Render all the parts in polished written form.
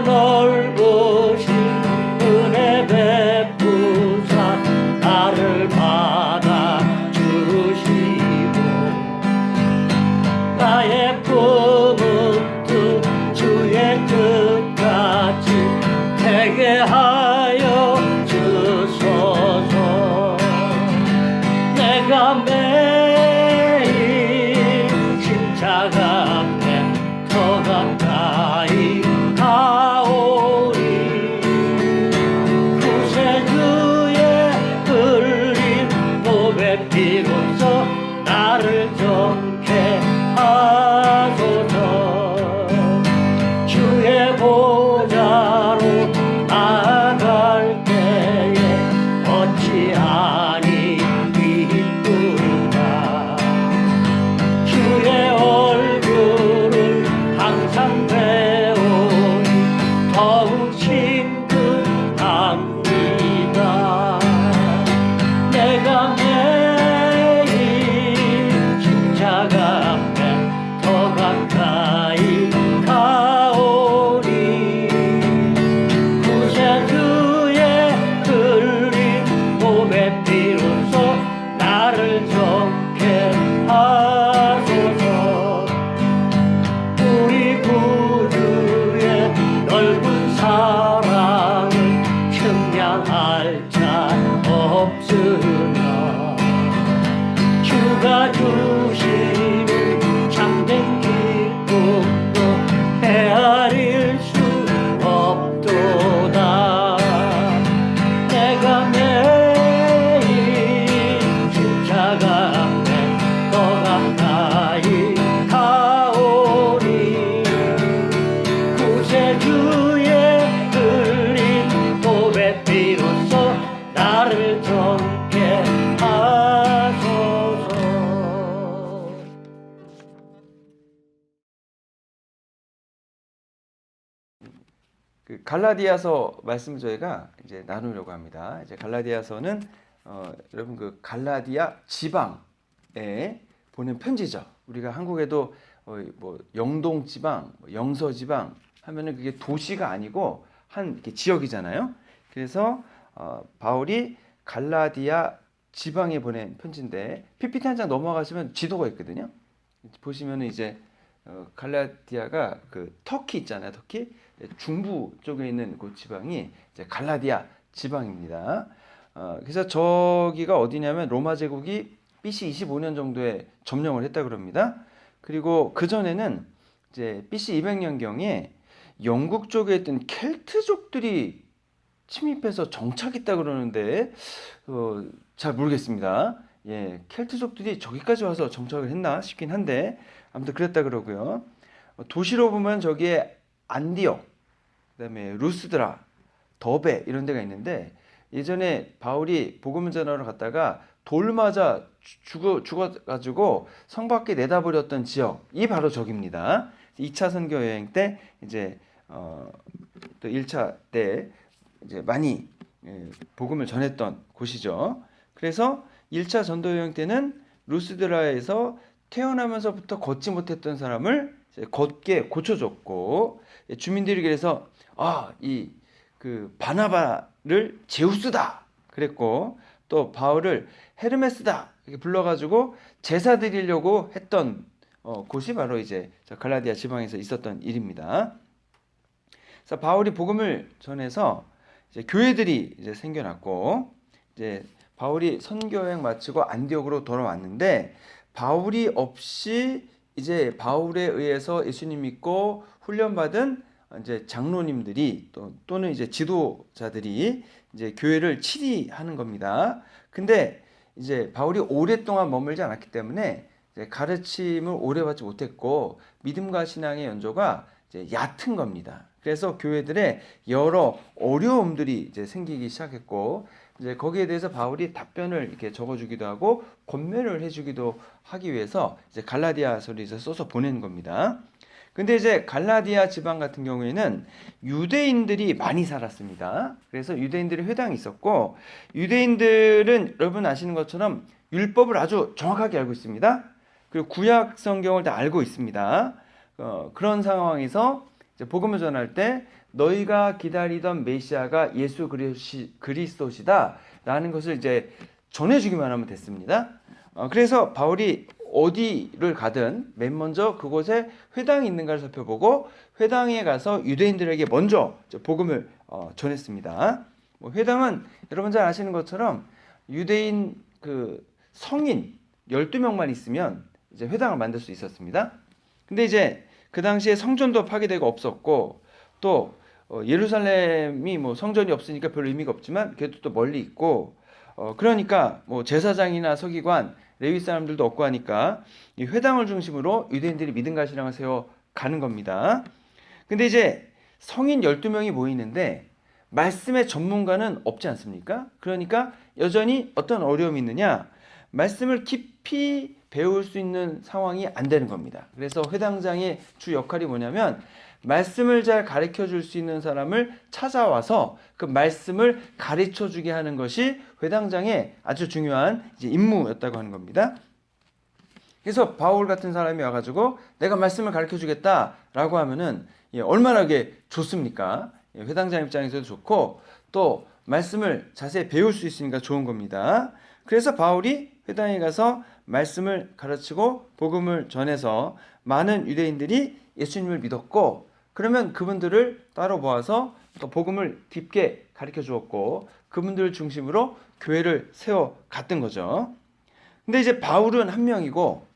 넓으신 은혜 베푸사 나를 받아주시고 나의 품은 뜻 주의 뜻같이 되게 하여 주소서. 내가 매일 십자가 앞에 더 가까이 가오리. 구세주의 흘린 몸의 피로써 나를 정케 하소서. 주의 보좌로 나아갈 때에 어찌하니 기쁘다. 주의 얼굴을 항상 배우니 더욱 친근합니다. 내가 매일 십자가 앞에 더 가까이 가오리. 구세주의 흘린 몸의 피로써 나를 정케 하소서. 우리 구주의 넓은 사랑을 측량할 자 없으나 주가 주시는 참된 기쁨도 헤아릴 수 없도다. 내가 매일 십자가 앞에 더 가까이 가오리. 구세주의 흘린 몸의 피로써 나를 정케 하소서. 갈라디아서 말씀을 저희가 이제 나누려고 합니다. 이제 갈라디아서는 여러분 그 갈라디아 지방에 보낸 편지죠. 우리가 한국에도 뭐 영동 지방, 영서 지방 하면은 그게 도시가 아니고 한 이렇게 지역이잖아요. 그래서 바울이 갈라디아 지방에 보낸 편지인데 PPT 한 장 넘어가시면 지도가 있거든요. 보시면은 이제 갈라디아가 그 터키 있잖아요. 터키 중부 쪽에 있는 그 지방이 이제 갈라디아 지방입니다. 그래서 저기가 어디냐면 로마 제국이 BC 25년 정도에 점령을 했다 그럽니다. 그리고 그 전에는 이제 BC 200년경에 영국 쪽에 있던 켈트족들이 침입해서 정착했다 그러는데 잘 모르겠습니다. 예, 켈트족들이 저기까지 와서 정착을 했나 싶긴 한데 아무튼 그랬다 그러고요. 도시로 보면 저기에 안디옥, 그다음에 루스드라, 더베 이런 데가 있는데 예전에 바울이 복음을 전하러 갔다가 돌 맞아 죽어가지고 성 밖에 내다버렸던 지역이 바로 저기입니다. 2차 선교 여행 때 이제 또 1차 때 이제 많이 복음을 전했던 곳이죠. 그래서 1차 전도 여행 때는 루스드라에서 태어나면서부터 걷지 못했던 사람을 걷게 고쳐줬고 주민들이 그래서 이 그 바나바를 제우스다 그랬고 또 바울을 헤르메스다 이렇게 불러가지고 제사 드리려고 했던 곳이 바로 이제 갈라디아 지방에서 있었던 일입니다. 그래서 바울이 복음을 전해서 이제 교회들이 이제 생겨났고 이제 바울이 선교 여행 마치고 안디옥으로 돌아왔는데 바울이 없이 이제 바울에 의해서 예수님 믿고 훈련받은 이제 장로님들이 또는 이제 지도자들이 이제 교회를 치리하는 겁니다. 근데 이제 바울이 오랫동안 머물지 않았기 때문에 이제 가르침을 오래 받지 못했고 믿음과 신앙의 연조가 이제 얕은 겁니다. 그래서 교회들의 여러 어려움들이 이제 생기기 시작했고 이제 거기에 대해서 바울이 답변을 이렇게 적어주기도 하고 권면을 해주기도 하기 위해서 이제 갈라디아서를 이제 써서 보낸 겁니다. 근데 이제 갈라디아 지방 같은 경우에는 유대인들이 많이 살았습니다. 그래서 유대인들의 회당이 있었고 유대인들은 여러분 아시는 것처럼 율법을 아주 정확하게 알고 있습니다. 그리고 구약 성경을 다 알고 있습니다. 그런 상황에서 이제 복음을 전할 때 너희가 기다리던 메시아가 예수 그리스도시다라는 것을 이제 전해주기만 하면 됐습니다. 그래서 바울이 어디를 가든 맨 먼저 그곳에 회당이 있는가를 살펴보고 회당에 가서 유대인들에게 먼저 복음을 전했습니다. 뭐 회당은 여러분 잘 아시는 것처럼 유대인 그 성인 12명만 있으면 이제 회당을 만들 수 있었습니다. 근데 이제 그 당시에 성전도 파괴되고 없었고 또 예루살렘이 뭐 성전이 없으니까 별 의미가 없지만 그래도 또 멀리 있고 그러니까 뭐 제사장이나 서기관 레위 사람들도 없고 하니까 이 회당을 중심으로 유대인들이 믿음과 신앙을 세워 가는 겁니다. 근데 이제 성인 12명이 모이는데 말씀의 전문가는 없지 않습니까? 그러니까 여전히 어떤 어려움이 있느냐? 말씀을 깊이 배울 수 있는 상황이 안 되는 겁니다. 그래서 회당장의 주 역할이 뭐냐면 말씀을 잘 가르쳐 줄 수 있는 사람을 찾아와서 그 말씀을 가르쳐 주게 하는 것이 회당장의 아주 중요한 이제 임무였다고 하는 겁니다. 그래서 바울 같은 사람이 와가지고 내가 말씀을 가르쳐 주겠다라고 하면은 얼마나 좋습니까? 회당장 입장에서도 좋고 또 말씀을 자세히 배울 수 있으니까 좋은 겁니다. 그래서 바울이 회당에 가서 말씀을 가르치고 복음을 전해서 많은 유대인들이 예수님을 믿었고 그러면 그분들을 따로 모아서 또 복음을 깊게 가르쳐 주었고 그분들을 중심으로 교회를 세워 갔던 거죠. 근데 이제 바울은 한 명이고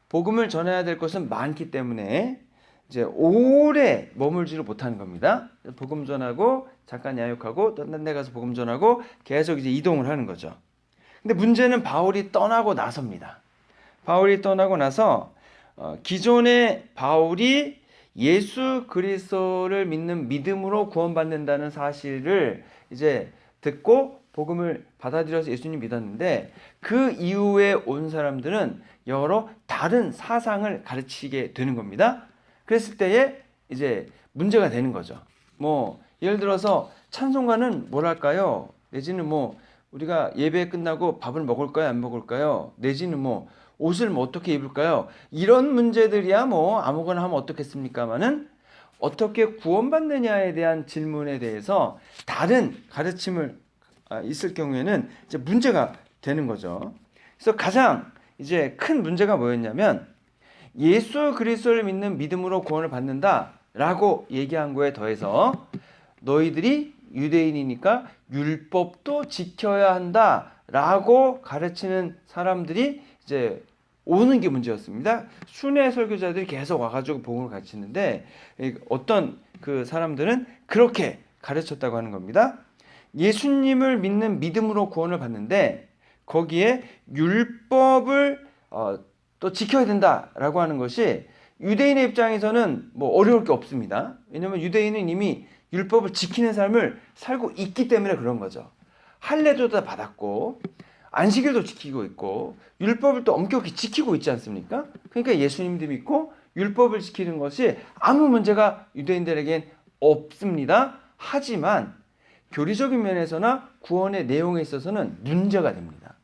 복음을 전해야 될 것은 많기 때문에 이제 오래 머물지를 못하는 겁니다. 복음 전하고 잠깐 야육하고 또 딴 데 가서 복음 전하고 계속 이제 이동을 하는 거죠. 근데 문제는 바울이 떠나고 나서입니다. 바울이 떠나고 나서 기존의 바울이 예수 그리스도를 믿는 믿음으로 구원받는다는 사실을 이제 듣고 복음을 받아들여서 예수님 믿었는데 그 이후에 온 사람들은 여러 다른 사상을 가르치게 되는 겁니다. 그랬을 때에 이제 문제가 되는 거죠. 뭐 예를 들어서 찬송가는 뭘 할까요? 내지는 뭐 우리가 예배 끝나고 밥을 먹을까요? 안 먹을까요? 내지는 뭐 옷을 뭐 어떻게 입을까요? 이런 문제들이야 뭐 아무거나 하면 어떻겠습니까마는 어떻게 구원받느냐에 대한 질문에 대해서 다른 가르침을 있을 경우에는 이제 문제가 되는 거죠. 그래서 가장 이제 큰 문제가 뭐였냐면 예수 그리스도를 믿는 믿음으로 구원을 받는다라고 얘기한 거에 더해서 너희들이 유대인이니까 율법도 지켜야 한다라고 가르치는 사람들이 이제 오는 게 문제였습니다. 순회 설교자들이 계속 와가지고 복음을 가르치는데 어떤 그 사람들은 그렇게 가르쳤다고 하는 겁니다. 예수님을 믿는 믿음으로 구원을 받는데 거기에 율법을 또 지켜야 된다라고 하는 것이 유대인의 입장에서는 뭐 어려울 게 없습니다. 왜냐하면 유대인은 이미 율법을 지키는 삶을 살고 있기 때문에 그런 거죠. 할례도 다 받았고 안식일도 지키고 있고 율법을 또 엄격히 지키고 있지 않습니까? 그러니까 예수님도 믿고 율법을 지키는 것이 아무 문제가 유대인들에겐 없습니다. 하지만 교리적인 면에서나 구원의 내용에 있어서는 문제가 됩니다.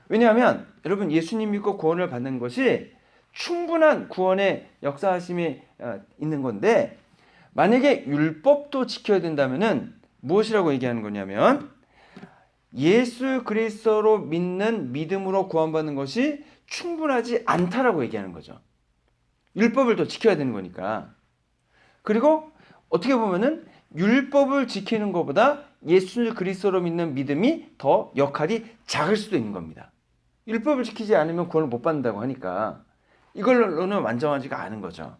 왜냐하면 여러분 예수님 믿고 구원을 받는 것이 충분한 구원의 역사하심이 있는 건데 만약에 율법도 지켜야 된다면은 무엇이라고 얘기하는 거냐면 예수 그리스도로 믿는 믿음으로 구원받는 것이 충분하지 않다라고 얘기하는 거죠. 율법을 또 지켜야 되는 거니까. 그리고 어떻게 보면은 율법을 지키는 것보다 예수 그리스도로 믿는 믿음이 더 역할이 작을 수도 있는 겁니다. 율법을 지키지 않으면 구원을 못 받는다고 하니까 이걸로는 완전하지가 않은 거죠.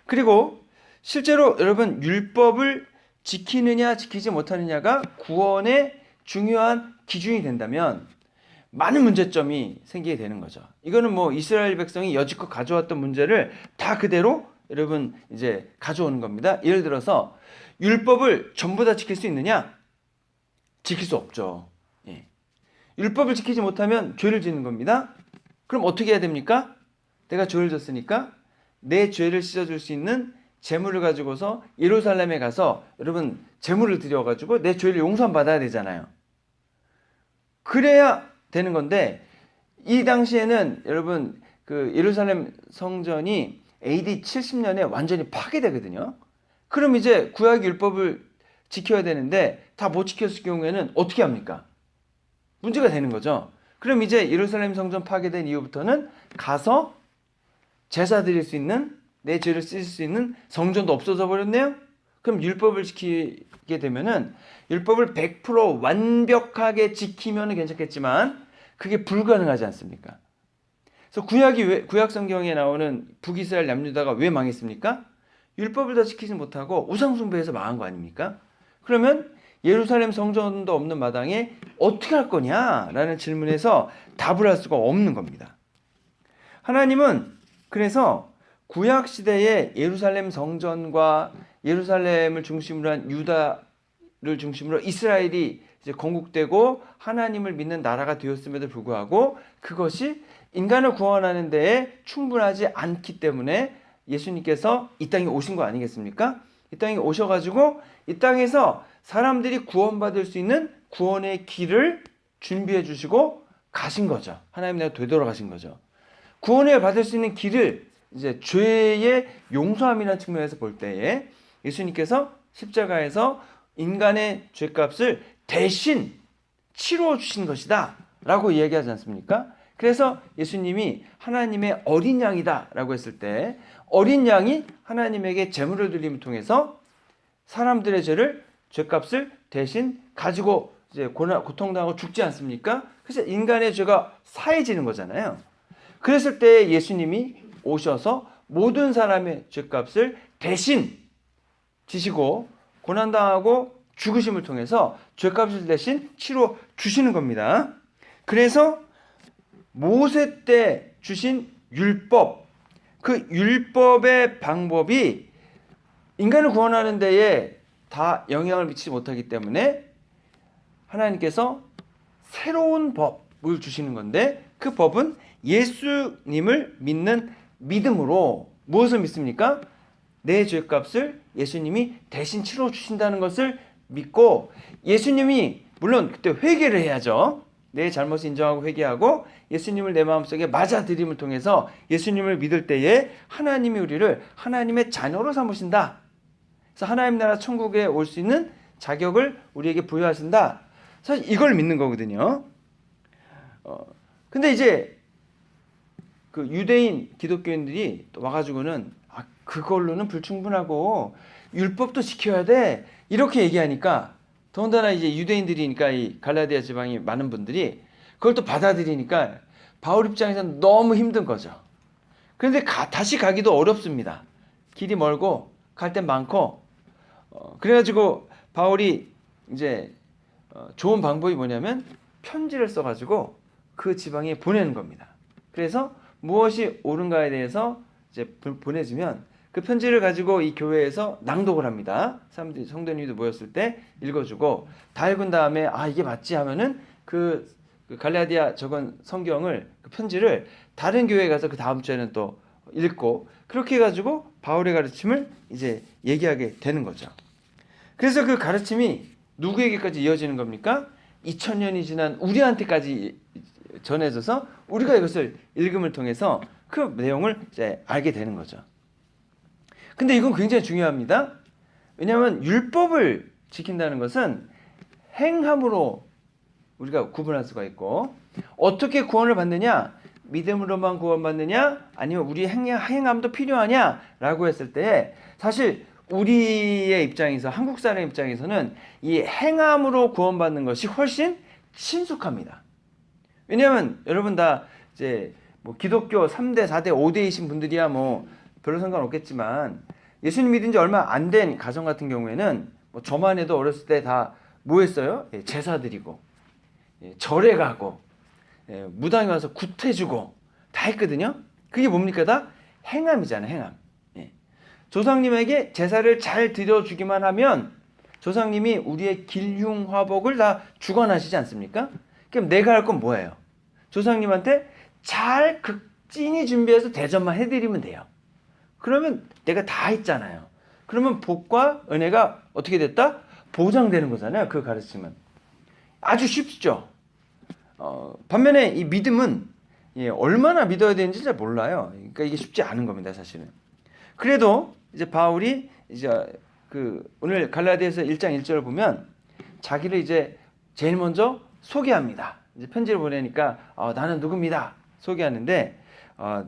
그리고 실제로 여러분 율법을 지키느냐 지키지 못하느냐가 구원의 중요한 기준이 된다면 많은 문제점이 생기게 되는 거죠. 이거는 뭐 이스라엘 백성이 여지껏 가져왔던 문제를 다 그대로 여러분 이제 가져오는 겁니다. 예를 들어서 율법을 전부 다 지킬 수 있느냐? 지킬 수 없죠. 예. 율법을 지키지 못하면 죄를 짓는 겁니다. 그럼 어떻게 해야 됩니까? 내가 죄를 졌으니까 내 죄를 씻어줄 수 있는 제물을 가지고서 예루살렘에 가서 여러분 제물을 드려가지고 내 죄를 용서받아야 되잖아요. 그래야 되는 건데 이 당시에는 여러분 그 예루살렘 성전이 AD 70년에 완전히 파괴되거든요. 그럼 이제 구약 율법을 지켜야 되는데 다 못 지켰을 경우에는 어떻게 합니까? 문제가 되는 거죠. 그럼 이제 예루살렘 성전 파괴된 이후부터는 가서 제사 드릴 수 있는, 내 죄를 씻을 수 있는 성전도 없어져 버렸네요. 그럼 율법을 지키게 되면은 율법을 100% 완벽하게 지키면 괜찮겠지만 그게 불가능하지 않습니까? 그래서 구약 성경에 나오는 북이스라엘 남유다가 왜 망했습니까? 율법을 다 지키지 못하고 우상 숭배해서 망한 거 아닙니까? 그러면 예루살렘 성전도 없는 마당에 어떻게 할 거냐라는 질문에서 답을 할 수가 없는 겁니다. 하나님은 그래서 구약 시대의 예루살렘 성전과 예루살렘을 중심으로 한 유다를 중심으로 이스라엘이 이제 건국되고 하나님을 믿는 나라가 되었음에도 불구하고 그것이 인간을 구원하는 데에 충분하지 않기 때문에 예수님께서 이 땅에 오신 거 아니겠습니까? 이 땅에 오셔가지고 이 땅에서 사람들이 구원받을 수 있는 구원의 길을 준비해 주시고 가신 거죠. 하나님 나라 되돌아가신 거죠. 구원을 받을 수 있는 길을 이제 죄의 용서함이라는 측면에서 볼 때에 예수님께서 십자가에서 인간의 죄값을 대신 치러 주신 것이다 라고 이야기하지 않습니까? 그래서 예수님이 하나님의 어린 양이다 라고 했을 때 어린 양이 하나님에게 제물을 드림을 통해서 사람들의 죄값을 대신 가지고 이제 고통당하고 죽지 않습니까? 그래서 인간의 죄가 사해지는 거잖아요. 그랬을 때 예수님이 오셔서 모든 사람의 죄값을 대신 지시고 고난당하고 죽으심을 통해서 죄값을 대신 치러 주시는 겁니다. 그래서 모세 때 주신 율법, 그 율법의 방법이 인간을 구원하는 데에 다 영향을 미치지 못하기 때문에 하나님께서 새로운 법을 주시는 건데 그 법은 예수님을 믿는 믿음으로 무엇을 믿습니까? 내 죄값을 예수님이 대신 치러 주신다는 것을 믿고 예수님이 물론 그때 회개를 해야죠. 내 잘못을 인정하고 회개하고 예수님을 내 마음속에 맞아들임을 통해서 예수님을 믿을 때에 하나님이 우리를 하나님의 자녀로 삼으신다. 그래서 하나님 나라 천국에 올 수 있는 자격을 우리에게 부여하신다. 사실 이걸 믿는 거거든요. 근데 이제 그 유대인 기독교인들이 또 와가지고는 그걸로는 불충분하고 율법도 지켜야 돼 이렇게 얘기하니까 더군다나 이제 유대인들이니까 이 갈라디아 지방이 많은 분들이 그걸 또 받아들이니까 바울 입장에서는 너무 힘든 거죠. 그런데 다시 가기도 어렵습니다. 길이 멀고 갈 땐 많고 그래가지고 바울이 이제 좋은 방법이 뭐냐면 편지를 써가지고 그 지방에 보내는 겁니다. 그래서 무엇이 옳은가에 대해서 이제 보내주면 그 편지를 가지고 이 교회에서 낭독을 합니다. 사람들이 성도님들 모였을 때 읽어주고 다 읽은 다음에 이게 맞지 하면은 그 갈라디아 적은 성경을 그 편지를 다른 교회에 가서 그 다음 주에는 또 읽고 그렇게 해가지고 바울의 가르침을 이제 얘기하게 되는 거죠. 그래서 그 가르침이 누구에게까지 이어지는 겁니까? 2000년이 지난 우리한테까지 전해져서 우리가 이것을 읽음을 통해서 그 내용을 이제 알게 되는 거죠. 근데 이건 굉장히 중요합니다. 왜냐하면 율법을 지킨다는 것은 행함으로 우리가 구분할 수가 있고 어떻게 구원을 받느냐? 믿음으로만 구원받느냐? 아니면 우리 행함도 필요하냐라고 했을 때 사실 우리의 입장에서 한국 사람의 입장에서는 이 행함으로 구원받는 것이 훨씬 친숙합니다. 왜냐하면 여러분 다 이제 뭐 기독교 3대, 4대, 5대이신 분들이야 뭐 별로 상관없겠지만 예수님 믿은 지 얼마 안 된 가정 같은 경우에는 뭐 저만 해도 어렸을 때 다 뭐 했어요? 제사 드리고 절에 가고 무당에 와서 굿해주고 다 했거든요. 그게 뭡니까? 다 행함이잖아요. 행함. 조상님에게 제사를 잘 드려주기만 하면 조상님이 우리의 길흉화복을 다 주관하시지 않습니까? 그럼 내가 할 건 뭐예요? 조상님한테 잘 찐히 준비해서 대접만 해드리면 돼요. 그러면 내가 다 했잖아요. 그러면 복과 은혜가 어떻게 됐다? 보장되는 거잖아요. 그 가르침은. 아주 쉽죠. 반면에 이 믿음은 얼마나 믿어야 되는지 잘 몰라요. 그러니까 이게 쉽지 않은 겁니다. 사실은. 그래도 이제 바울이 이제 오늘 갈라디아서 1장 1절을 보면 자기를 이제 제일 먼저 소개합니다. 이제 편지를 보내니까 나는 누굽니다. 소개하는데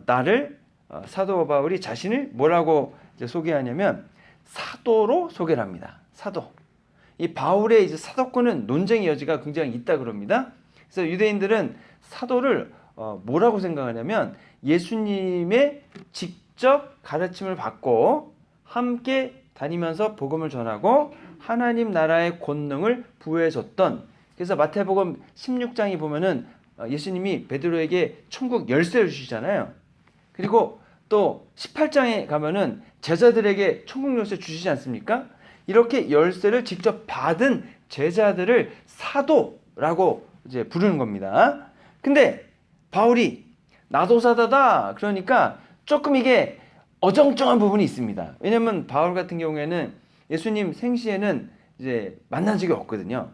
나를 사도 바울이 자신을 뭐라고 이제 소개하냐면 사도로 소개를 합니다. 사도. 이 바울의 이제 사도권은 논쟁의 여지가 굉장히 있다 그럽니다. 그래서 유대인들은 사도를 뭐라고 생각하냐면 예수님의 직접 가르침을 받고 함께 다니면서 복음을 전하고 하나님 나라의 권능을 부여해줬던, 그래서 마태복음 16장에 보면은 예수님이 베드로에게 천국 열쇠를 주시잖아요. 그리고 또 18장에 가면은 제자들에게 천국 열쇠 주시지 않습니까? 이렇게 열쇠를 직접 받은 제자들을 사도라고 이제 부르는 겁니다. 근데 바울이 나도 사도다 그러니까 조금 이게 어정쩡한 부분이 있습니다. 왜냐면 바울 같은 경우에는 예수님 생시에는 이제 만난 적이 없거든요.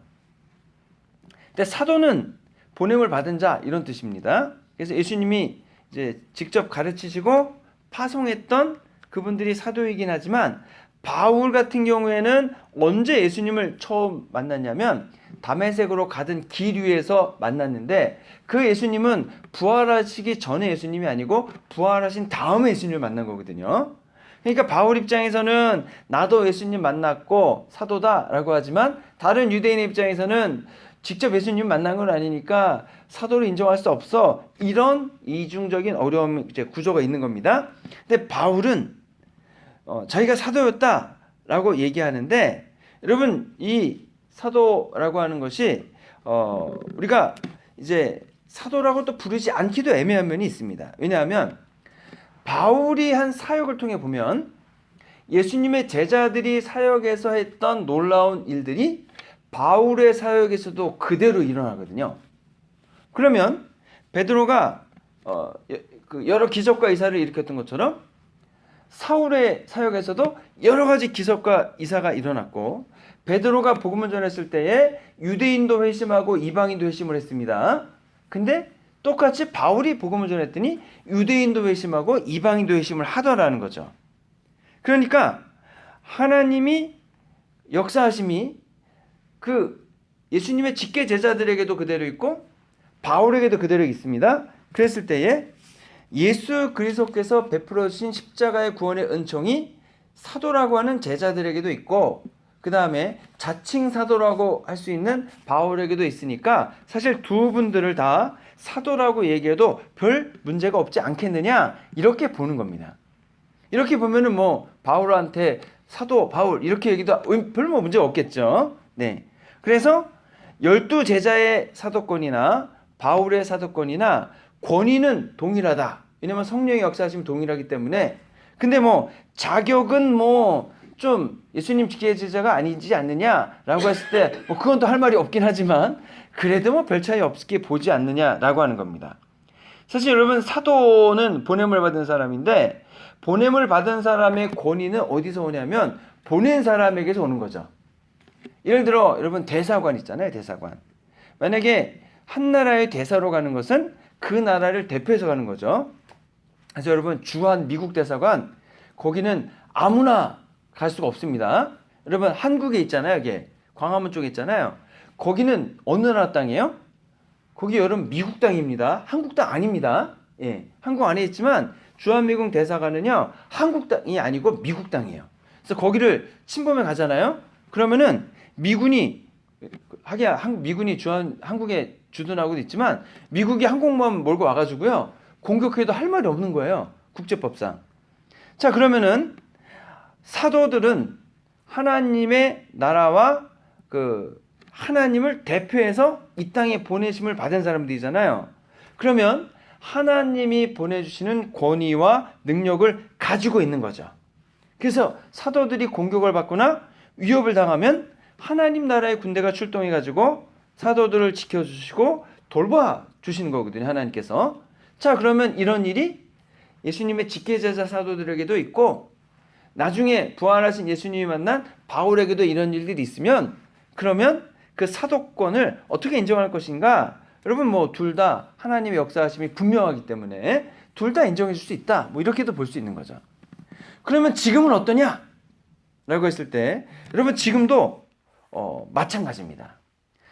근데 사도는 보냄을 받은 자 이런 뜻입니다. 그래서 예수님이 이제 직접 가르치시고 파송했던 그분들이 사도이긴 하지만 바울 같은 경우에는 언제 예수님을 처음 만났냐면 다메섹으로 가던 길 위에서 만났는데 그 예수님은 부활하시기 전에 예수님이 아니고 부활하신 다음에 예수님을 만난 거거든요. 그러니까 바울 입장에서는 나도 예수님 만났고 사도다라고 하지만 다른 유대인의 입장에서는 직접 예수님 만난 건 아니니까 사도를 인정할 수 없어. 이런 이중적인 어려움 이제 구조가 있는 겁니다. 근데 바울은 자기가 사도였다라고 얘기하는데 여러분 이 사도라고 하는 것이 우리가 이제 사도라고 또 부르지 않기도 애매한 면이 있습니다. 왜냐하면 바울이 한 사역을 통해 보면 예수님의 제자들이 사역에서 했던 놀라운 일들이 바울의 사역에서도 그대로 일어나거든요. 그러면 베드로가 여러 기적과 이사를 일으켰던 것처럼 사울의 사역에서도 여러 가지 기적과 이사가 일어났고 베드로가 복음을 전했을 때에 유대인도 회심하고 이방인도 회심을 했습니다. 근데 똑같이 바울이 복음을 전했더니 유대인도 회심하고 이방인도 회심을 하더라는 거죠. 그러니까 하나님이 역사하심이 그 예수님의 직계 제자들에게도 그대로 있고 바울에게도 그대로 있습니다. 그랬을 때에 예수 그리스도께서 베풀어 주신 십자가의 구원의 은총이 사도라고 하는 제자들에게도 있고 그 다음에 자칭 사도라고 할 수 있는 바울에게도 있으니까 사실 두 분들을 다 사도라고 얘기해도 별 문제가 없지 않겠느냐 이렇게 보는 겁니다. 이렇게 보면은 뭐 바울한테 사도 바울 이렇게 얘기도 별 문제가 없겠죠. 네. 그래서 12제자의 사도권이나 바울의 사도권이나 권위는 동일하다. 왜냐면 성령의 역사하심이 동일하기 때문에. 근데 뭐 자격은 뭐 좀 예수님 직계 제자가 아니지 않느냐라고 했을 때 뭐 그건 또 할 말이 없긴 하지만 그래도 뭐 별 차이 없게 보지 않느냐라고 하는 겁니다. 사실 여러분 사도는 보냄을 받은 사람인데 보냄을 받은 사람의 권위는 어디서 오냐면 보낸 사람에게서 오는 거죠. 예를 들어 여러분 대사관 있잖아요. 대사관. 만약에 한 나라의 대사로 가는 것은 그 나라를 대표해서 가는 거죠. 그래서 여러분 주한 미국 대사관 거기는 아무나 갈 수가 없습니다. 여러분 한국에 있잖아요. 여기 광화문 쪽에 있잖아요. 거기는 어느 나라 땅이에요? 거기 여러분 미국 땅입니다. 한국 땅 아닙니다. 예, 한국 안에 있지만 주한미국 대사관은요 한국 땅이 아니고 미국 땅이에요. 그래서 거기를 침범해 가잖아요. 그러면은 미군이 미군이 한국에 주둔하고도 있지만 미국이 항공모함 몰고 와가지고요 공격해도 할 말이 없는 거예요. 국제법상. 자 그러면은 사도들은 하나님의 나라와 그 하나님을 대표해서 이 땅에 보내심을 받은 사람들이잖아요. 그러면 하나님이 보내주시는 권위와 능력을 가지고 있는 거죠. 그래서 사도들이 공격을 받거나 위협을 당하면 하나님 나라의 군대가 출동해가지고 사도들을 지켜주시고 돌봐주시는 거거든요. 하나님께서. 자 그러면 이런 일이 예수님의 직계제자 사도들에게도 있고 나중에 부활하신 예수님이 만난 바울에게도 이런 일들이 있으면 그러면 그 사도권을 어떻게 인정할 것인가? 여러분 뭐 둘 다 하나님의 역사하심이 분명하기 때문에 둘 다 인정해 줄 수 있다. 뭐 이렇게도 볼 수 있는 거죠. 그러면 지금은 어떠냐? 라고 했을 때 여러분 지금도 마찬가지입니다.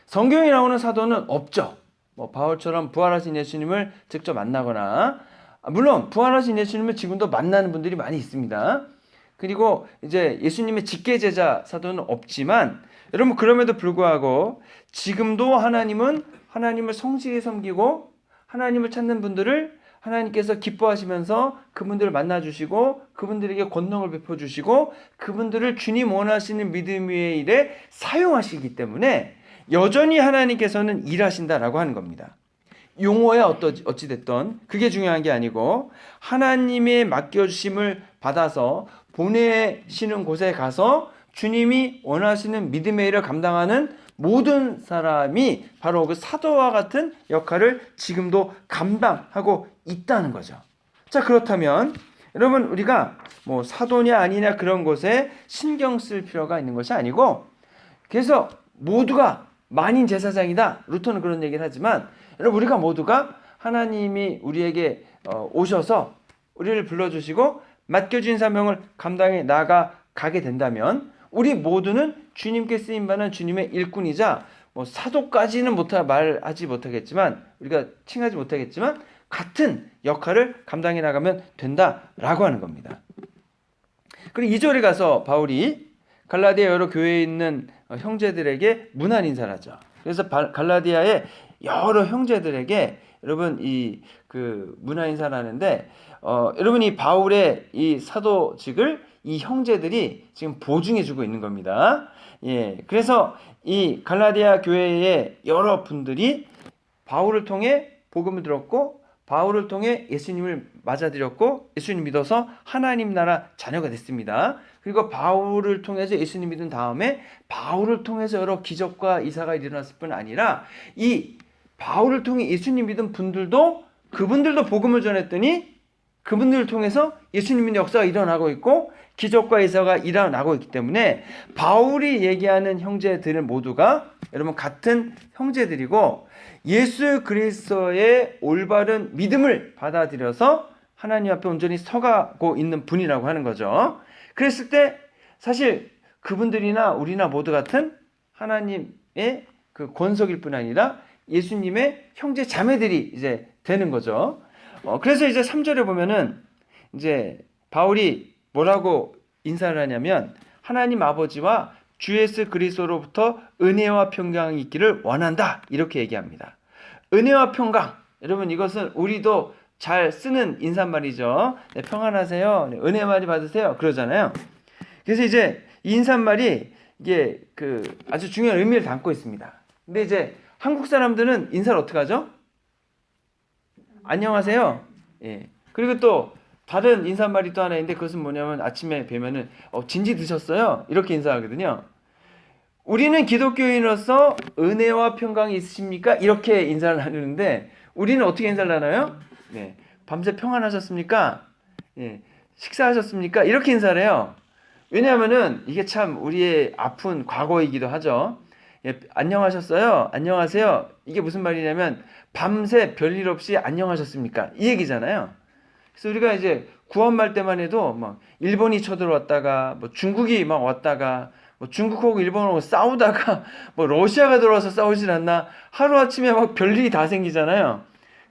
성경에 나오는 사도는 없죠. 뭐 바울처럼 부활하신 예수님을 직접 만나거나, 물론 부활하신 예수님을 지금도 만나는 분들이 많이 있습니다. 그리고 이제 예수님의 직계 제자 사도는 없지만 여러분 그럼에도 불구하고 지금도 하나님은 하나님을 성실히 섬기고 하나님을 찾는 분들을 하나님께서 기뻐하시면서 그분들을 만나주시고 그분들에게 권능을 베풀어주시고 그분들을 주님 원하시는 믿음의 일에 사용하시기 때문에 여전히 하나님께서는 일하신다라고 하는 겁니다. 용어야 어찌됐든 그게 중요한 게 아니고 하나님의 맡겨주심을 받아서 보내시는 곳에 가서 주님이 원하시는 믿음의 일을 감당하는 모든 사람이 바로 그 사도와 같은 역할을 지금도 감당하고 있다는 거죠. 자, 그렇다면 여러분 우리가 뭐 사도냐 아니냐 그런 것에 신경 쓸 필요가 있는 것이 아니고, 그래서 모두가 만인 제사장이다. 루터는 그런 얘기를 하지만 여러분 우리가 모두가 하나님이 우리에게 오셔서 우리를 불러주시고 맡겨진 사명을 감당해 나가게 된다면 우리 모두는 주님께 쓰임받는 주님의 일꾼이자 뭐 사도까지는 말하지 못하겠지만 우리가 칭하지 못하겠지만 같은 역할을 감당해 나가면 된다라고 하는 겁니다. 그리고 2절에 가서 바울이 갈라디아 여러 교회에 있는 형제들에게 문안 인사를 하죠. 그래서 갈라디아의 여러 형제들에게 여러분 그 문안 인사를 하는데 여러분이 바울의 이 사도직을 이 형제들이 지금 보증해 주고 있는 겁니다. 예. 그래서 이 갈라디아 교회의 여러 분들이 바울을 통해 복음을 들었고 바울을 통해 예수님을 맞아들였고 예수님 믿어서 하나님 나라 자녀가 됐습니다. 그리고 바울을 통해서 예수님 믿은 다음에 바울을 통해서 여러 기적과 이사가 일어났을 뿐 아니라 이 바울을 통해 예수님 믿은 분들도 그분들도 복음을 전했더니 그분들을 통해서 예수님 믿는 역사가 일어나고 있고 기적과 이사가 일어나고 있기 때문에 바울이 얘기하는 형제들 모두가 여러분 같은 형제들이고 예수 그리스도의 올바른 믿음을 받아들여서 하나님 앞에 온전히 서가고 있는 분이라고 하는 거죠. 그랬을 때 사실 그분들이나 우리나 모두 같은 하나님의 그 권속일 뿐 아니라 예수님의 형제 자매들이 이제 되는 거죠. 그래서 이제 3절에 보면은 이제 바울이 뭐라고 인사를 하냐면 하나님 아버지와 주 예수 그리스도로부터 은혜와 평강이 있기를 원한다 이렇게 얘기합니다. 은혜와 평강, 여러분 이것은 우리도 잘 쓰는 인사말이죠. 네, 평안하세요. 네, 은혜 많이 받으세요. 그러잖아요. 그래서 이제 이 인사말이 이게 그 아주 중요한 의미를 담고 있습니다. 근데 이제 한국 사람들은 인사를 어떻게 하죠? 안녕하세요. 예. 그리고 또 다른 인사말이 또 하나 있는데 그것은 뭐냐면 아침에 뵈면은 진지 드셨어요? 이렇게 인사하거든요. 우리는 기독교인으로서 은혜와 평강이 있으십니까? 이렇게 인사를 하는데 우리는 어떻게 인사를 하나요? 네. 밤새 평안하셨습니까? 예. 식사하셨습니까? 이렇게 인사를 해요. 왜냐하면은 이게 참 우리의 아픈 과거이기도 하죠. 예, 안녕하셨어요? 안녕하세요? 이게 무슨 말이냐면 밤새 별일 없이 안녕하셨습니까? 이 얘기잖아요. 그래서 우리가 이제 구한말 때만 해도 막 일본이 쳐들어왔다가 뭐 중국이 막 왔다가 뭐 중국하고 일본하고 싸우다가 뭐 러시아가 들어와서 싸우진 않나 하루아침에 막 별일이 다 생기잖아요.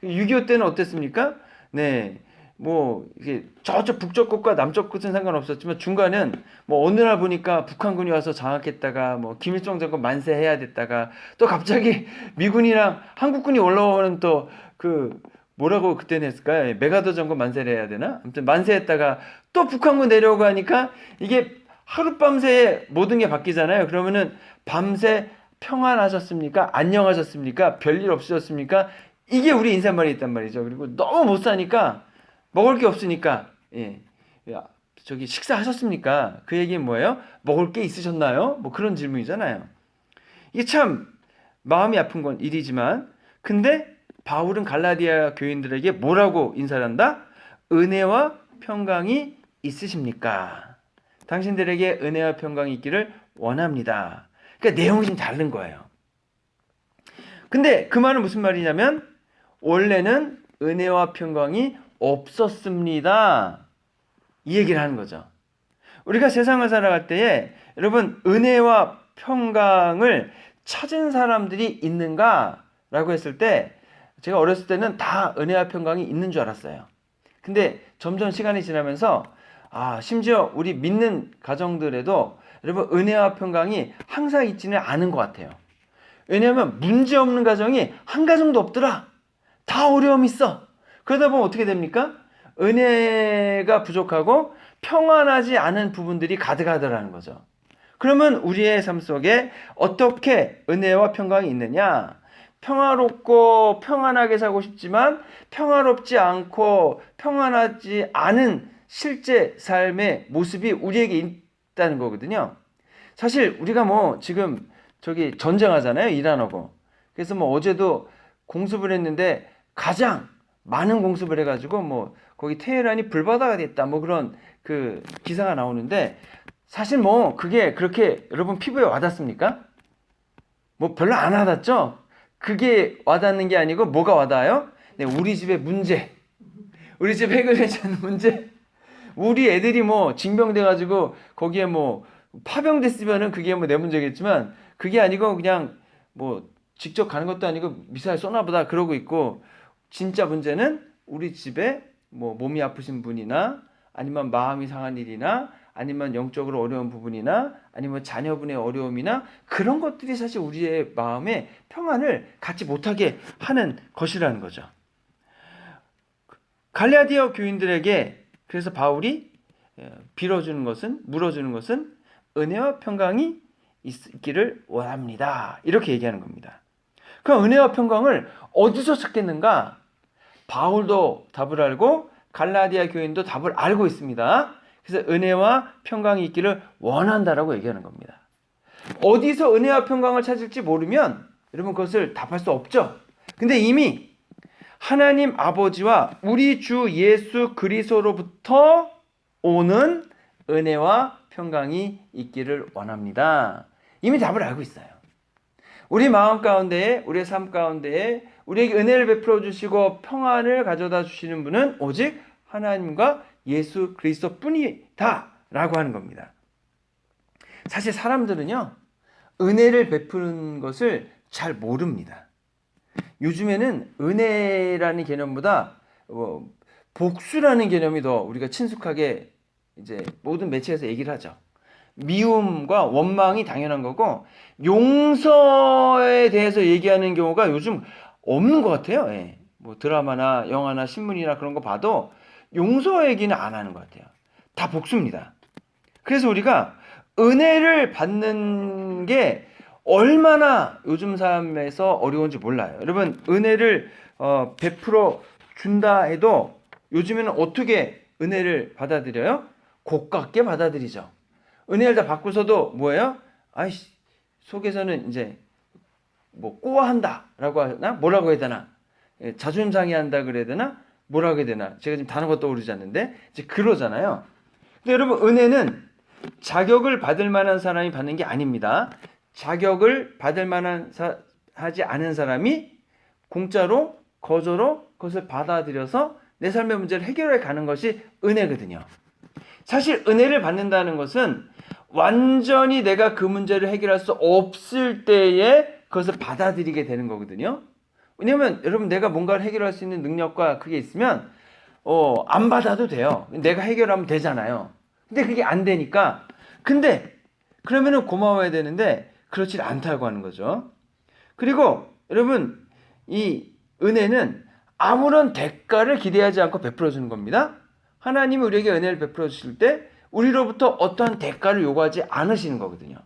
6.25 때는 어땠습니까? 네. 뭐 이게 저쪽 북쪽 끝과 남쪽 끝은 상관없었지만 중간은 뭐 어느 날 보니까 북한군이 와서 장악했다가 뭐 김일성 정권 만세해야 됐다가 또 갑자기 미군이랑 한국군이 올라오는 또 그 뭐라고 그때는 했을까요? 메가더 정권 만세를 해야 되나? 아무튼 만세했다가 또 북한군 내려오고 하니까 이게 하룻밤새 모든 게 바뀌잖아요. 그러면은 밤새 평안하셨습니까? 안녕하셨습니까? 별일 없으셨습니까? 이게 우리 인사말이 있단 말이죠. 그리고 너무 못 사니까 먹을 게 없으니까 예. 야, 저기 식사하셨습니까? 그 얘기는 뭐예요? 먹을 게 있으셨나요? 뭐 그런 질문이잖아요. 이게 참 마음이 아픈 건 일이지만 근데 바울은 갈라디아 교인들에게 뭐라고 인사를 한다? 은혜와 평강이 있으십니까? 당신들에게 은혜와 평강이 있기를 원합니다. 그러니까 내용이 좀 다른 거예요. 근데 그 말은 무슨 말이냐면 원래는 은혜와 평강이 없었습니다. 이 얘기를 하는 거죠. 우리가 세상을 살아갈 때에 여러분 은혜와 평강을 찾은 사람들이 있는가라고 했을 때 제가 어렸을 때는 다 은혜와 평강이 있는 줄 알았어요. 근데 점점 시간이 지나면서 심지어 우리 믿는 가정들에도 여러분 은혜와 평강이 항상 있지는 않은 것 같아요. 왜냐하면 문제 없는 가정이 한 가정도 없더라. 다 어려움이 있어. 그러다 보면 어떻게 됩니까? 은혜가 부족하고 평안하지 않은 부분들이 가득하더라는 거죠. 그러면 우리의 삶 속에 어떻게 은혜와 평강이 있느냐? 평화롭고 평안하게 살고 싶지만 평화롭지 않고 평안하지 않은 실제 삶의 모습이 우리에게 있다는 거거든요. 사실 우리가 뭐 지금 저기 전쟁하잖아요. 이란하고. 그래서 뭐 어제도 공습을 했는데 가장 많은 공습을 해가지고 뭐 거기 테헤란이 불바다가 됐다 뭐 그런 그 기사가 나오는데 사실 뭐 그게 그렇게 여러분 피부에 와닿습니까? 뭐 별로 안 와닿죠? 그게 와닿는 게 아니고 뭐가 와닿아요? 네, 우리 집의 문제, 우리 집 해결되지 않는 문제, 우리 애들이 뭐 징병돼가지고 거기에 뭐 파병됐으면은 그게 뭐 내 문제겠지만 그게 아니고 그냥 뭐 직접 가는 것도 아니고 미사일 쏘나보다 그러고 있고 진짜 문제는 우리 집에 뭐 몸이 아프신 분이나 아니면 마음이 상한 일이나 아니면 영적으로 어려운 부분이나 아니면 자녀분의 어려움이나 그런 것들이 사실 우리의 마음에 평안을 갖지 못하게 하는 것이라는 거죠. 갈라디아 교인들에게 그래서 바울이 빌어주는 것은 물어주는 것은 은혜와 평강이 있기를 원합니다. 이렇게 얘기하는 겁니다. 그럼 은혜와 평강을 어디서 찾겠는가? 바울도 답을 알고 갈라디아 교인도 답을 알고 있습니다. 그래서 은혜와 평강이 있기를 원한다라고 얘기하는 겁니다. 어디서 은혜와 평강을 찾을지 모르면 여러분 그것을 답할 수 없죠. 근데 이미 하나님 아버지와 우리 주 예수 그리스도로부터 오는 은혜와 평강이 있기를 원합니다. 이미 답을 알고 있어요. 우리 마음 가운데에 우리의 삶 가운데에 우리에게 은혜를 베풀어 주시고 평안을 가져다 주시는 분은 오직 하나님과 예수 그리스도 뿐이다 라고 하는 겁니다. 사실 사람들은요 은혜를 베푸는 것을 잘 모릅니다. 요즘에는 은혜라는 개념보다 복수라는 개념이 더 우리가 친숙하게 이제 모든 매체에서 얘기를 하죠. 미움과 원망이 당연한 거고 용서에 대해서 얘기하는 경우가 요즘 없는 것 같아요. 예. 뭐 드라마나 영화나 신문이나 그런 거 봐도 용서 얘기는 안 하는 것 같아요. 다 복수입니다. 그래서 우리가 은혜를 받는 게 얼마나 요즘 삶에서 어려운지 몰라요. 여러분 은혜를 베풀어 준다 해도 요즘에는 어떻게 은혜를 받아들여요? 고깝게 받아들이죠. 은혜를 다 받고서도 뭐예요? 아이씨 속에서는 이제 뭐 꼬아한다라고 하나 뭐라고 해야 되나 자존심 상해한다 그래야 되나 뭐라고 해야 되나 제가 지금 단어가 떠오르지 않는데 이제 그러잖아요. 근데 여러분 은혜는 자격을 받을 만한 사람이 받는 게 아닙니다. 자격을 받을 만한 하지 않은 사람이 공짜로 거저로 그것을 받아들여서 내 삶의 문제를 해결해 가는 것이 은혜거든요. 사실 은혜를 받는다는 것은 완전히 내가 그 문제를 해결할 수 없을 때에 그것을 받아들이게 되는 거거든요. 왜냐면 여러분 내가 뭔가를 해결할 수 있는 능력과 그게 있으면 안 받아도 돼요. 내가 해결하면 되잖아요. 근데 그게 안 되니까 근데 그러면은 고마워야 되는데 그렇지 않다고 하는 거죠. 그리고 여러분 이 은혜는 아무런 대가를 기대하지 않고 베풀어 주는 겁니다. 하나님이 우리에게 은혜를 베풀어 주실 때 우리로부터 어떠한 대가를 요구하지 않으시는 거거든요.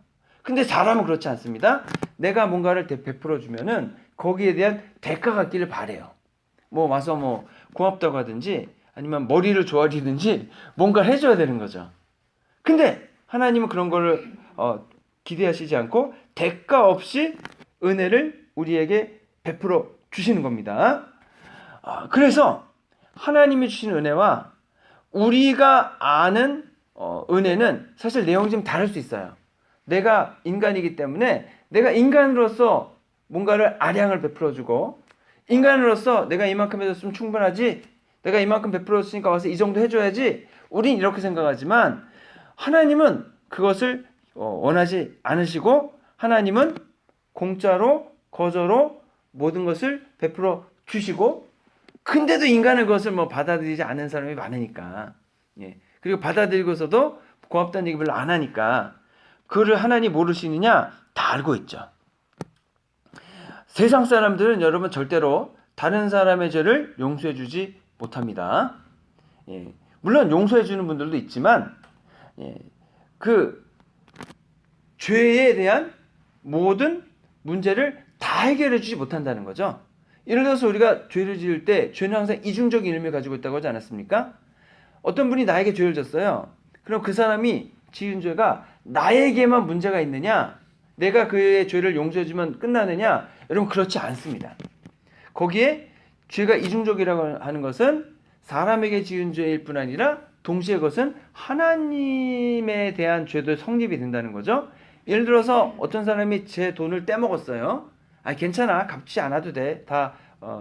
근데 사람은 그렇지 않습니다. 내가 뭔가를 베풀어 주면은 거기에 대한 대가가 있기를 바래요. 뭐 와서 뭐 고맙다고 하든지 아니면 머리를 조아리든지 뭔가를 해줘야 되는 거죠. 근데 하나님은 그런 거를 기대하시지 않고 대가 없이 은혜를 우리에게 베풀어 주시는 겁니다. 그래서 하나님이 주신 은혜와 우리가 아는 은혜는 사실 내용이 좀 다를 수 있어요. 내가 인간이기 때문에 내가 인간으로서 뭔가를 아량을 베풀어주고 인간으로서 내가 이만큼 해줬으면 충분하지 내가 이만큼 베풀어줬으니까 와서 이 정도 해줘야지 우린 이렇게 생각하지만 하나님은 그것을 원하지 않으시고 하나님은 공짜로 거저로 모든 것을 베풀어 주시고 근데도 인간은 그것을 뭐 받아들이지 않는 사람이 많으니까 예. 그리고 받아들이고서도 고맙다는 얘기 별로 안 하니까 그거를 하나님 모르시느냐? 다 알고 있죠. 세상 사람들은 여러분 절대로 다른 사람의 죄를 용서해 주지 못합니다. 예. 물론 용서해 주는 분들도 있지만 예. 그 죄에 대한 모든 문제를 다 해결해 주지 못한다는 거죠. 예를 들어서 우리가 죄를 지을 때 죄는 항상 이중적인 의미를 가지고 있다고 하지 않았습니까? 어떤 분이 나에게 죄를 졌어요. 그럼 그 사람이 지은 죄가 나에게만 문제가 있느냐? 내가 그의 죄를 용서해주면 끝나느냐? 여러분 그렇지 않습니다. 거기에 죄가 이중적이라고 하는 것은 사람에게 지은 죄일 뿐 아니라 동시에 그것은 하나님에 대한 죄도 성립이 된다는 거죠. 예를 들어서 어떤 사람이 제 돈을 떼먹었어요. 아 괜찮아 갚지 않아도 돼. 다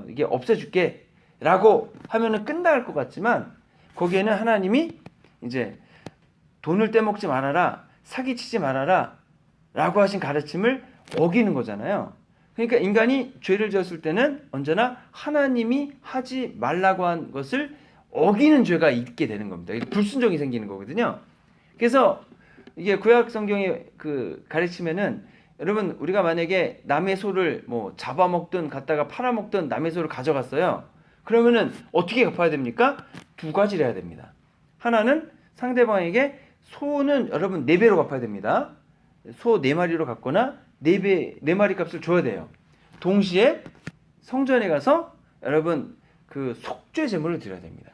이게 없애줄게 라고 하면은 끝날 것 같지만 거기에는 하나님이 이제 돈을 떼먹지 말아라, 사기치지 말아라 라고 하신 가르침을 어기는 거잖아요. 그러니까 인간이 죄를 지었을 때는 언제나 하나님이 하지 말라고 한 것을 어기는 죄가 있게 되는 겁니다. 불순종이 생기는 거거든요. 그래서 이게 구약 성경의 그 가르침에는 여러분 우리가 만약에 남의 소를 뭐 잡아먹든 갖다가 팔아먹든 남의 소를 가져갔어요. 그러면은 어떻게 갚아야 됩니까? 두 가지를 해야 됩니다. 하나는 상대방에게 소는 여러분 4배로 갚아야 됩니다. 소 4마리로 갚거나 4마리 값을 줘야 돼요. 동시에 성전에 가서 여러분 그 속죄 제물을 드려야 됩니다.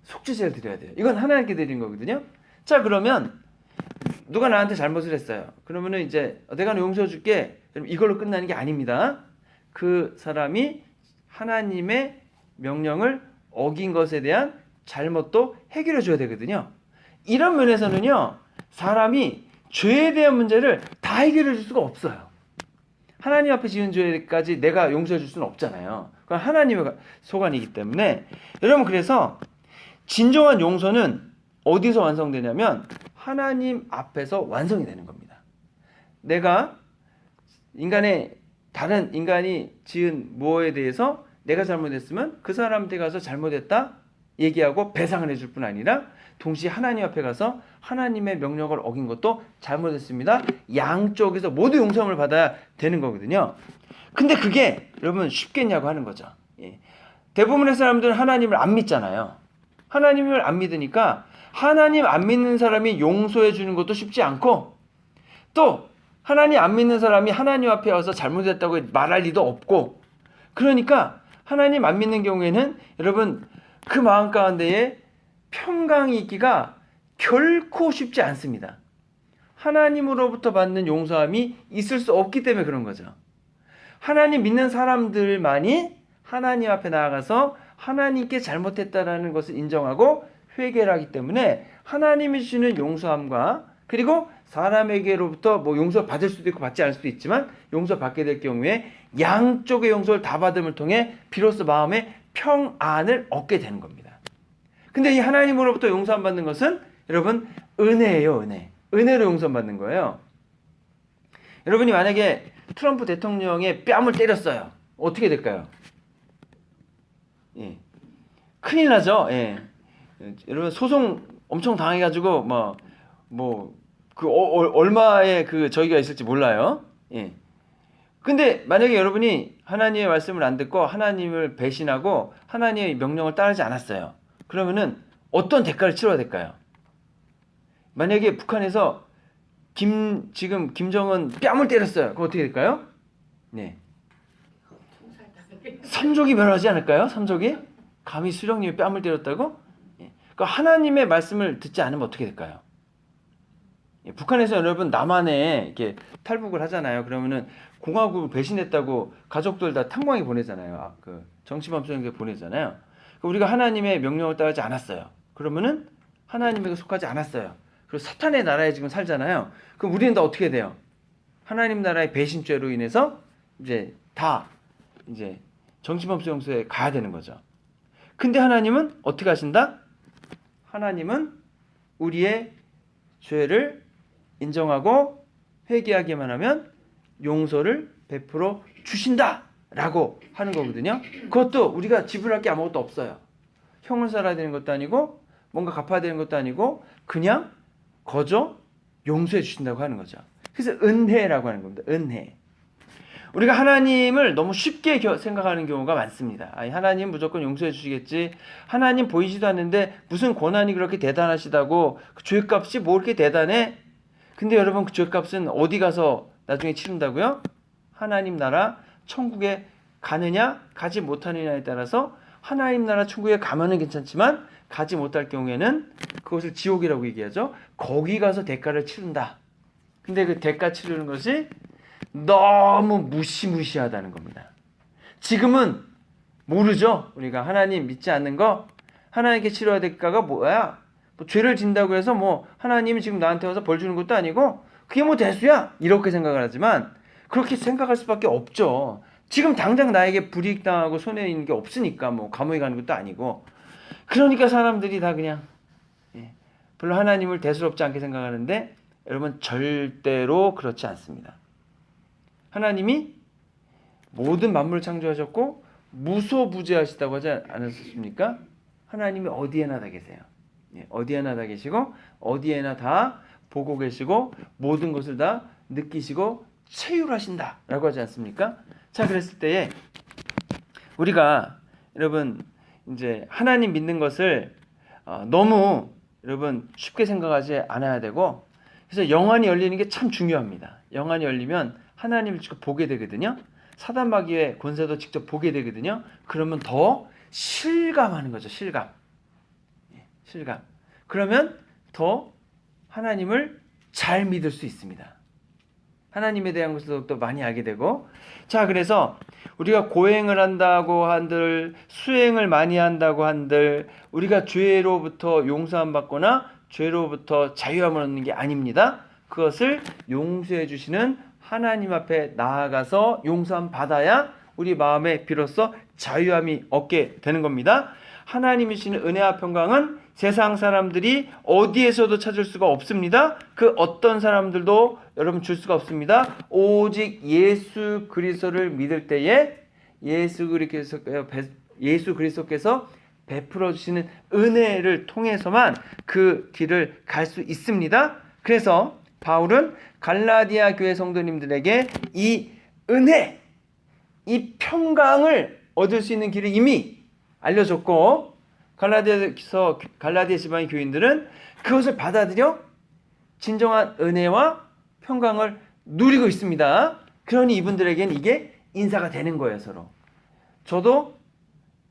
속죄제를 드려야 돼요. 이건 하나님께 드린 거거든요. 자 그러면 누가 나한테 잘못을 했어요. 그러면은 이제 내가 용서해 줄게. 이걸로 끝나는 게 아닙니다. 그 사람이 하나님의 명령을 어긴 것에 대한 잘못도 해결해 줘야 되거든요. 이런 면에서는요. 사람이 죄에 대한 문제를 다 해결해 줄 수가 없어요. 하나님 앞에 지은 죄까지 내가 용서해 줄 수는 없잖아요. 그건 하나님의 소관이기 때문에 여러분 그래서 진정한 용서는 어디서 완성되냐면 하나님 앞에서 완성이 되는 겁니다. 내가 다른 인간이 지은 무엇에 대해서 내가 잘못했으면 그 사람한테 가서 잘못했다 얘기하고 배상을 해줄 뿐 아니라 동시에 하나님 앞에 가서 하나님의 명령을 어긴 것도 잘못했습니다. 양쪽에서 모두 용서를 받아야 되는 거거든요. 근데 그게 여러분 쉽겠냐고 하는 거죠. 예. 대부분의 사람들은 하나님을 안 믿잖아요. 하나님을 안 믿으니까 하나님 안 믿는 사람이 용서해 주는 것도 쉽지 않고 또 하나님 안 믿는 사람이 하나님 앞에 와서 잘못했다고 말할 리도 없고 그러니까 하나님 안 믿는 경우에는 여러분 그 마음 가운데에 평강이 있기가 결코 쉽지 않습니다. 하나님으로부터 받는 용서함이 있을 수 없기 때문에 그런 거죠. 하나님 믿는 사람들만이 하나님 앞에 나아가서 하나님께 잘못했다라는 것을 인정하고 회개를 하기 때문에 하나님이 주시는 용서함과 그리고 사람에게로부터 뭐 용서 받을 수도 있고 받지 않을 수도 있지만 용서 받게 될 경우에 양쪽의 용서를 다 받음을 통해 비로소 마음에 평안을 얻게 되는 겁니다. 근데 이 하나님으로부터 용서함 받는 것은 여러분 은혜예요, 은혜. 은혜로 용서함 받는 거예요. 여러분이 만약에 트럼프 대통령의 뺨을 때렸어요. 어떻게 될까요? 예. 큰일 나죠. 예. 여러분 소송 엄청 당해가지고 얼마의 그 저희가 있을지 몰라요. 예. 근데 만약에 여러분이 하나님의 말씀을 안 듣고 하나님을 배신하고 하나님의 명령을 따르지 않았어요. 그러면은 어떤 대가를 치러야 될까요? 만약에 북한에서 지금 김정은 뺨을 때렸어요. 그럼 어떻게 될까요? 네. 삼족이 멸하지 않을까요? 삼족이? 감히 수령님이 뺨을 때렸다고? 예. 그러니까 하나님의 말씀을 듣지 않으면 어떻게 될까요? 예. 북한에서 여러분 남한에 이렇게 탈북을 하잖아요. 그러면은 공화국을 배신했다고 가족들 다 탄광에 보내잖아요. 그 정치범죄에 보내잖아요. 우리가 하나님의 명령을 따르지 않았어요. 그러면은 하나님에게 속하지 않았어요. 그리고 사탄의 나라에 지금 살잖아요. 그럼 우리는 다 어떻게 돼요? 하나님 나라의 배신죄로 인해서 이제 다 이제 정치범죄용서에 가야 되는 거죠. 근데 하나님은 어떻게 하신다? 하나님은 우리의 죄를 인정하고 회개하기만 하면 용서를 베풀어 주신다라고 하는 거거든요. 그것도 우리가 지불할 게 아무것도 없어요. 형을 살아야 되는 것도 아니고 뭔가 갚아야 되는 것도 아니고 그냥 거저 용서해 주신다고 하는 거죠. 그래서 은혜라고 하는 겁니다. 은혜. 우리가 하나님을 너무 쉽게 생각하는 경우가 많습니다. 하나님 무조건 용서해 주시겠지. 하나님 보이지도 않는데 무슨 고난이 그렇게 대단하시다고 그 죄값이 뭐 그렇게 대단해? 근데 여러분 그 죄값은 어디 가서 나중에 치른다고요? 하나님 나라 천국에 가느냐 가지 못하느냐에 따라서 하나님 나라 천국에 가면은 괜찮지만 가지 못할 경우에는 그것을 지옥이라고 얘기하죠. 거기 가서 대가를 치른다. 근데 그 대가 치르는 것이 너무 무시무시하다는 겁니다. 지금은 모르죠. 우리가 하나님 믿지 않는 거 하나님께 치러야 될 대가가 뭐야? 뭐 죄를 진다고 해서 뭐 하나님이 지금 나한테 와서 벌 주는 것도 아니고 그게 뭐 대수야? 이렇게 생각을 하지만 그렇게 생각할 수밖에 없죠. 지금 당장 나에게 불이익 당하고 손해 있는 게 없으니까 뭐 감옥에 가는 것도 아니고 그러니까 사람들이 다 그냥 별로 하나님을 대수롭지 않게 생각하는데 여러분 절대로 그렇지 않습니다. 하나님이 모든 만물을 창조하셨고 무소부재하시다고 하지 않았습니까? 하나님이 어디에나 다 계세요. 어디에나 다 계시고 어디에나 다 보고 계시고 모든 것을 다 느끼시고 체휼하신다라고 하지 않습니까? 자, 그랬을 때에 우리가 여러분 이제 하나님 믿는 것을 너무 여러분 쉽게 생각하지 않아야 되고 그래서 영안이 열리는 게 참 중요합니다. 영안이 열리면 하나님을 직접 보게 되거든요. 사단 마귀의 권세도 직접 보게 되거든요. 그러면 더 실감하는 거죠. 실감. 그러면 더 하나님을 잘 믿을 수 있습니다. 하나님에 대한 것을 또 많이 알게 되고 자 그래서 우리가 고행을 한다고 한들 수행을 많이 한다고 한들 우리가 죄로부터 용서함 받거나 죄로부터 자유함을 얻는 게 아닙니다. 그것을 용서해 주시는 하나님 앞에 나아가서 용서함 받아야 우리 마음에 비로소 자유함이 얻게 되는 겁니다. 하나님이 주시는 은혜와 평강은 세상 사람들이 어디에서도 찾을 수가 없습니다. 그 어떤 사람들도 여러분 줄 수가 없습니다. 오직 예수 그리스도를 믿을 때에 예수 그리스도께서 베풀어 주시는 은혜를 통해서만 그 길을 갈 수 있습니다. 그래서 바울은 갈라디아 교회 성도님들에게 이 은혜, 이 평강을 얻을 수 있는 길을 이미 알려줬고 갈라디아 지방의 교인들은 그것을 받아들여 진정한 은혜와 평강을 누리고 있습니다. 그러니 이분들에게는 이게 인사가 되는 거예요. 서로. 저도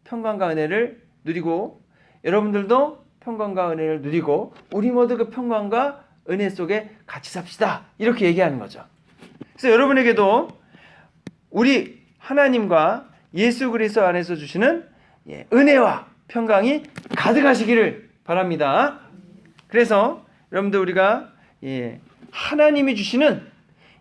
평강과 은혜를 누리고 여러분들도 평강과 은혜를 누리고 우리 모두 그 평강과 은혜 속에 같이 삽시다. 이렇게 얘기하는 거죠. 그래서 여러분에게도 우리 하나님과 예수 그리스도 안에서 주시는 은혜와 평강이 가득하시기를 바랍니다. 그래서 여러분들 우리가 하나님이 주시는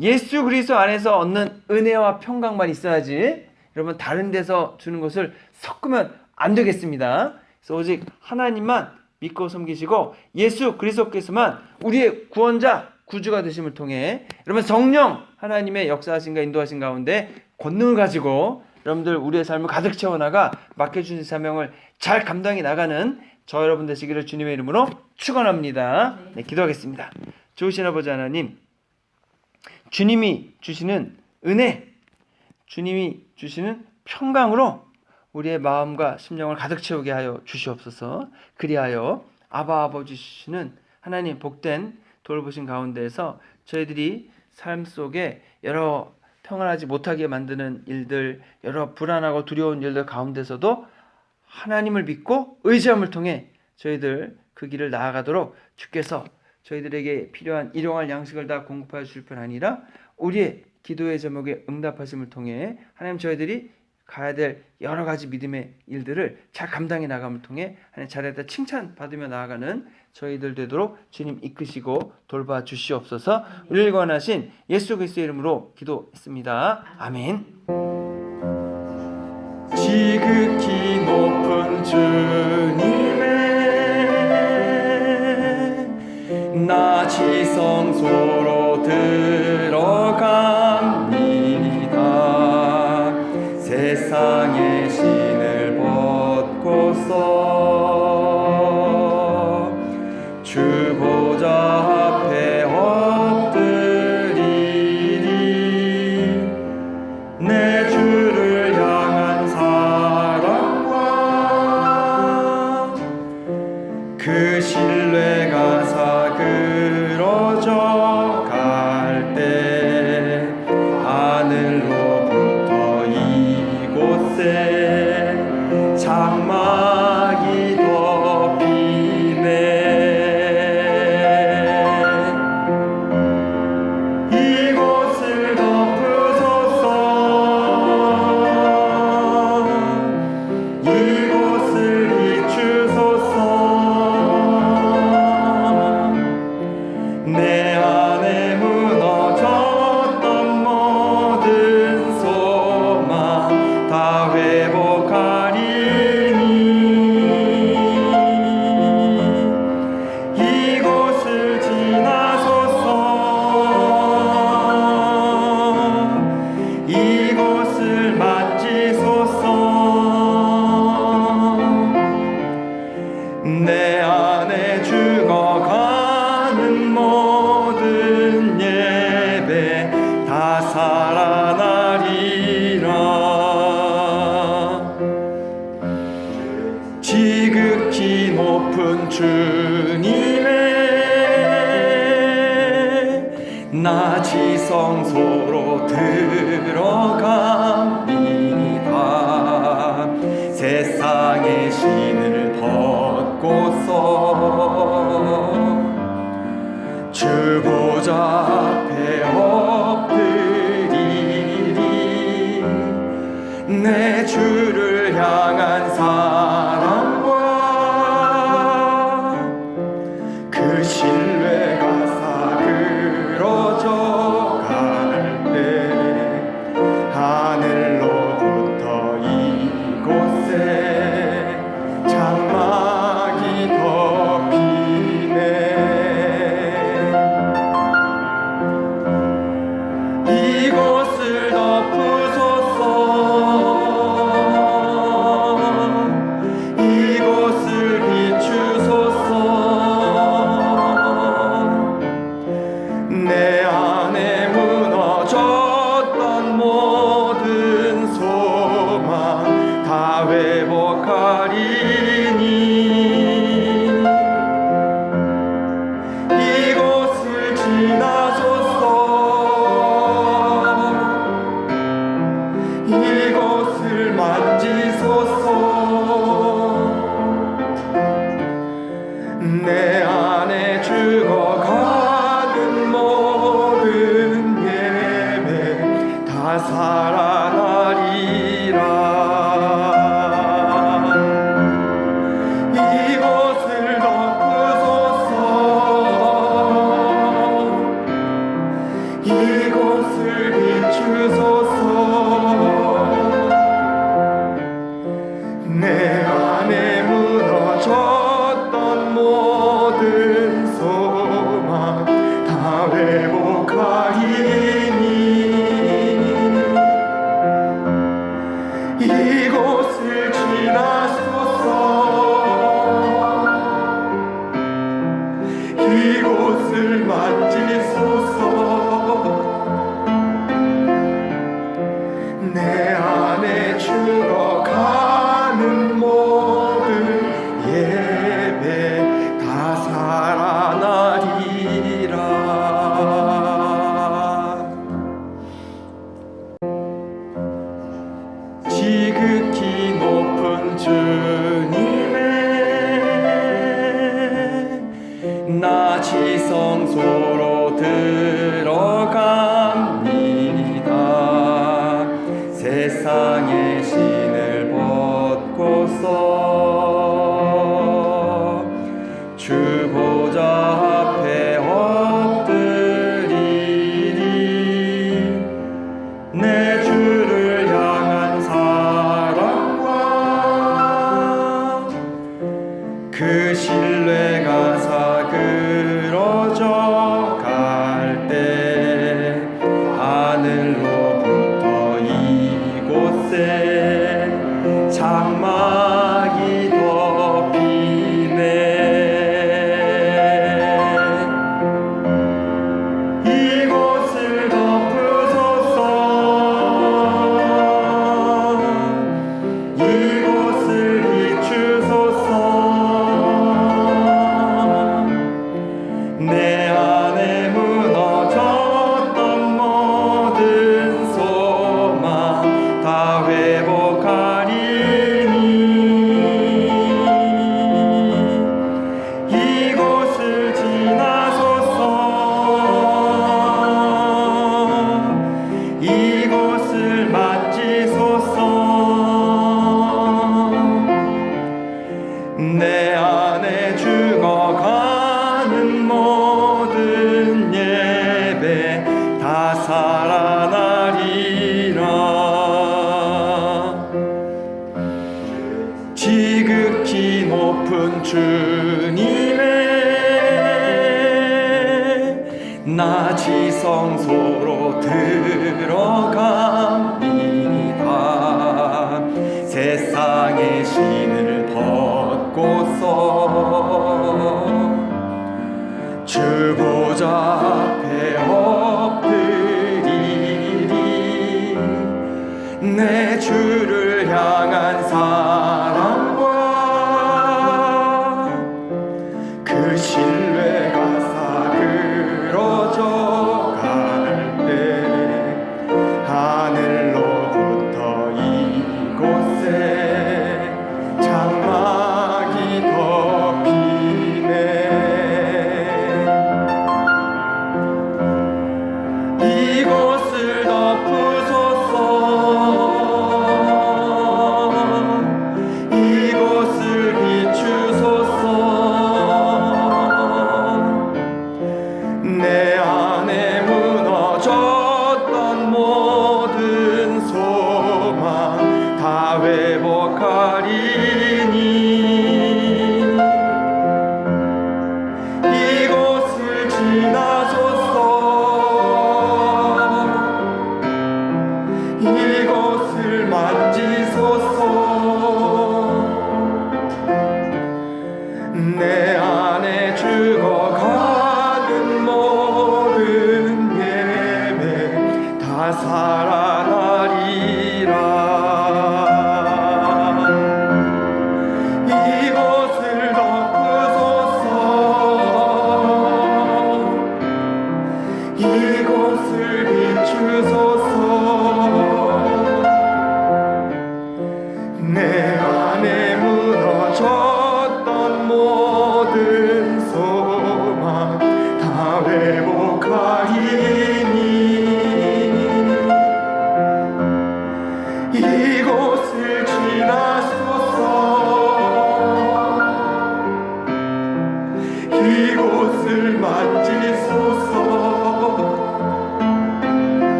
예수 그리스도 안에서 얻는 은혜와 평강만 있어야지 여러분 다른 데서 주는 것을 섞으면 안 되겠습니다. 그래서 오직 하나님만 믿고 섬기시고 예수 그리스도께서만 우리의 구원자 구주가 되심을 통해 여러분 성령 하나님의 역사하신가 인도하신 가운데 권능을 가지고 여러분들 우리의 삶을 가득 채워나가 맡겨주신 사명을 잘 감당해 나가는 저 여러분 되시기를 주님의 이름으로 축원합니다. 네, 기도하겠습니다. 좋으신 아버지 하나님, 주님이 주시는 은혜, 주님이 주시는 평강으로 우리의 마음과 심령을 가득 채우게 하여 주시옵소서. 그리하여 아바 아버지 주시는 하나님 복된 돌보신 가운데에서 저희들이 삶 속에 여러 평안하지 못하게 만드는 일들, 여러 불안하고 두려운 일들 가운데서도 하나님을 믿고 의지함을 통해 저희들 그 길을 나아가도록 주께서 저희들에게 필요한 일용할 양식을 다 공급하여 주실 뿐 아니라 우리의 기도의 제목에 응답하심을 통해 하나님 저희들이 가야 될 여러 가지 믿음의 일들을 잘 감당해 나감을 통해 하나님 잘했다 칭찬받으며 나아가는 저희들 되도록 주님 이끄시고 돌봐 주시옵소서. 우리를 권하신 예수 그리스도의 이름으로 기도했습니다. 아멘. 지극히 높은 주님의 나 들어갑니다. 세상의 신을 벗고서 주 보좌 앞에 엎드리리. 내 주를 향한 사랑과 그 신뢰가 사그러져 갈 때 하늘로부터 이곳에 장막이 덮이네. 이곳을 덮으소서. 이곳을 비추소서. 내 안에 무너졌던 모든 소망 다 회복하리니. 이곳을 지나소서. 이곳을 만지소서. 내 안에 죽어가는 모든 예배 다 살아나리라. 지극히 높은 주님의 나 지성소로 들어갑니다. 세상의 신을 벗고서 주 보좌 앞에 엎드리리. 내 주를 향한 사랑과 그 신뢰가 사그러져 갈 때 하늘로부터 이곳에 장막이 덮이네. 이곳을 덮으소서. 이곳을 비추소서. 내 안에 무너졌던 모든 소망 다 회복하리니. 이곳을 지나소서. 이곳을 만지소서. 내 안에 죽어가는 모든 예배 다 살아나리라. 이곳을 덮으소서. 이곳을 비추소서. 내 안에 무너졌던 모든 소망 다 회복하리니. 이곳을 지나소서. 이곳을 만지소서. 성소로 들어갑니다. 세상의 신을 벗고서 주보좌 앞에 엎드리리. 내 주를 향한 사랑과 그 신뢰가 사그러져 갈 때 하늘로부터 이곳에 장막이 덮이네. 이곳을 덮으소서. 이곳을 비추소서. 내 안에 무너졌던 모든 소망 다 회복하리니. 이곳을 지나소서. 이곳을 만지소서. 내 안에 죽어가는 모든 예배 다 살아나리라. 이곳을 덮으소서. 이곳을 비추소서.